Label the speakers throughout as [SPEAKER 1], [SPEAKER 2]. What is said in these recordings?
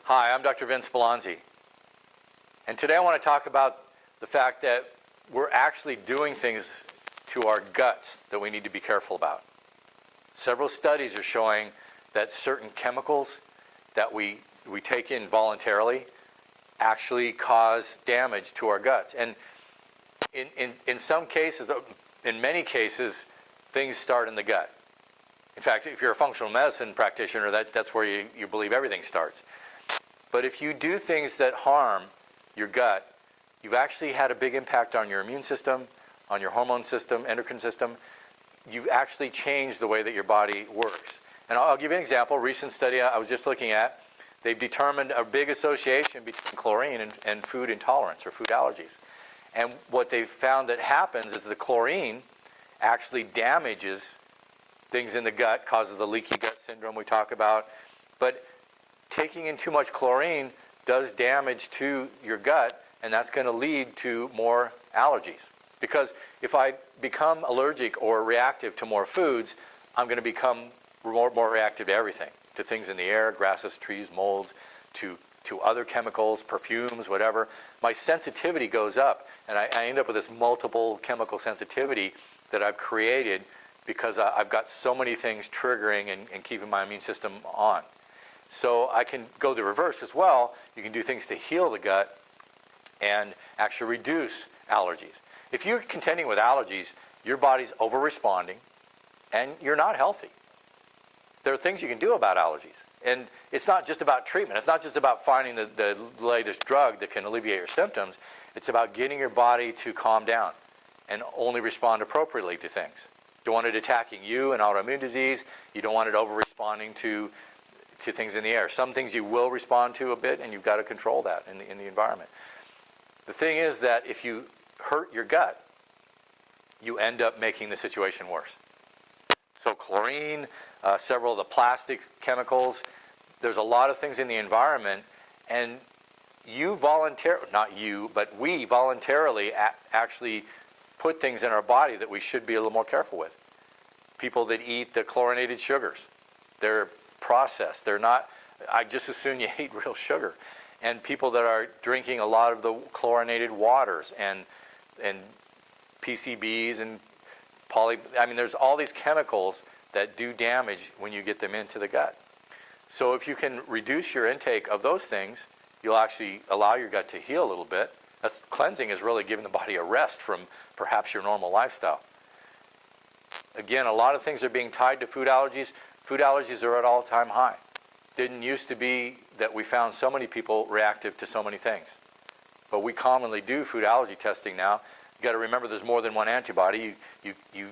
[SPEAKER 1] Hi, I'm Dr. Vince Bellonzi, and today I want to talk about the fact that we're actually doing things to our guts that we need to be careful about. Several studies are showing that certain chemicals that we take in voluntarily actually cause damage to our guts. And in some cases, in many cases, things start in the gut. In fact, if you're a functional medicine practitioner, that's where you believe everything starts. But if you do things that harm your gut, you've actually had a big impact on your immune system, on your hormone system, endocrine system. You've actually changed the way that your body works. And I'll give you an example. A recent study I was just looking at, they've determined a big association between chlorine and food intolerance or food allergies. And what they've found that happens is the chlorine actually damages things in the gut, causes the leaky gut syndrome we talk about. But taking in too much chlorine does damage to your gut, and that's going to lead to more allergies. Because if I become allergic or reactive to more foods, I'm going to become more reactive to everything, to things in the air, grasses, trees, molds, to other chemicals, perfumes, whatever. My sensitivity goes up, and I end up with this multiple chemical sensitivity that I've created because I've got so many things triggering and keeping my immune system on. So I can go the reverse as well. You can do things to heal the gut and actually reduce allergies. If you're contending with allergies, your body's over-responding, and you're not healthy. There are things you can do about allergies. And it's not just about treatment. It's not just about finding the latest drug that can alleviate your symptoms. It's about getting your body to calm down and only respond appropriately to things. You don't want it attacking you, an autoimmune disease. You don't want it over-responding to things in the air. Some things you will respond to a bit, and you've got to control that in the environment. The thing is that if you hurt your gut, you end up making the situation worse. So chlorine, several of the plastic chemicals, there's a lot of things in the environment, and you voluntarily, not you, but we voluntarily actually put things in our body that we should be a little more careful with. People that eat the chlorinated sugars, they're processed. They're not, I just assume you eat real sugar. And people that are drinking a lot of the chlorinated waters and PCBs and there's all these chemicals that do damage when you get them into the gut. So if you can reduce your intake of those things, you'll actually allow your gut to heal a little bit. Cleansing is really giving the body a rest from perhaps your normal lifestyle. Again, a lot of things are being tied to food allergies. Food allergies are at all-time high. Didn't used to be that we found so many people reactive to so many things. But we commonly do food allergy testing now. You've got to remember there's more than one antibody. You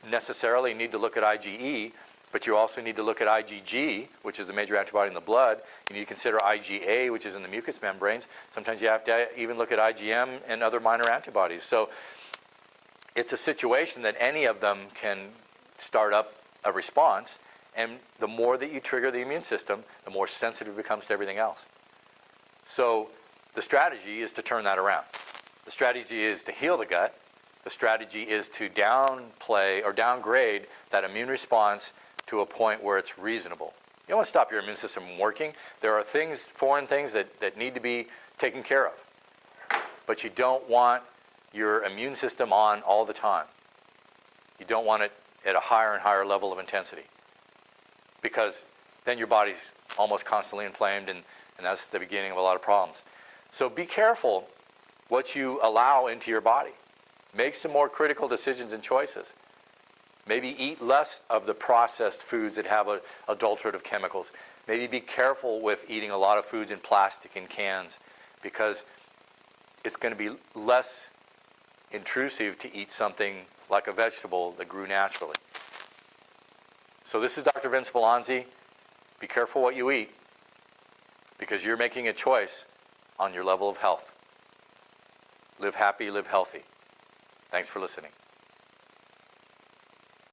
[SPEAKER 1] necessarily need to look at IgE, but you also need to look at IgG, which is the major antibody in the blood. You need to consider IgA, which is in the mucous membranes. Sometimes you have to even look at IgM and other minor antibodies. So it's a situation that any of them can start up a response. And the more that you trigger the immune system, the more sensitive it becomes to everything else. So the strategy is to turn that around. The strategy is to heal the gut. The strategy is to downplay or downgrade that immune response to a point where it's reasonable. You don't want to stop your immune system from working. There are things, foreign things that need to be taken care of. But you don't want your immune system on all the time. You don't want it at a higher and higher level of intensity, because then your body's almost constantly inflamed, and that's the beginning of a lot of problems. So be careful what you allow into your body. Make some more critical decisions and choices. Maybe eat less of the processed foods that have adulterative chemicals. Maybe be careful with eating a lot of foods in plastic and cans, because it's going to be less intrusive to eat something like a vegetable that grew naturally. So this is Dr. Vince Bellonzi. Be careful what you eat, because you're making a choice on your level of health. Live happy, live healthy. Thanks for listening.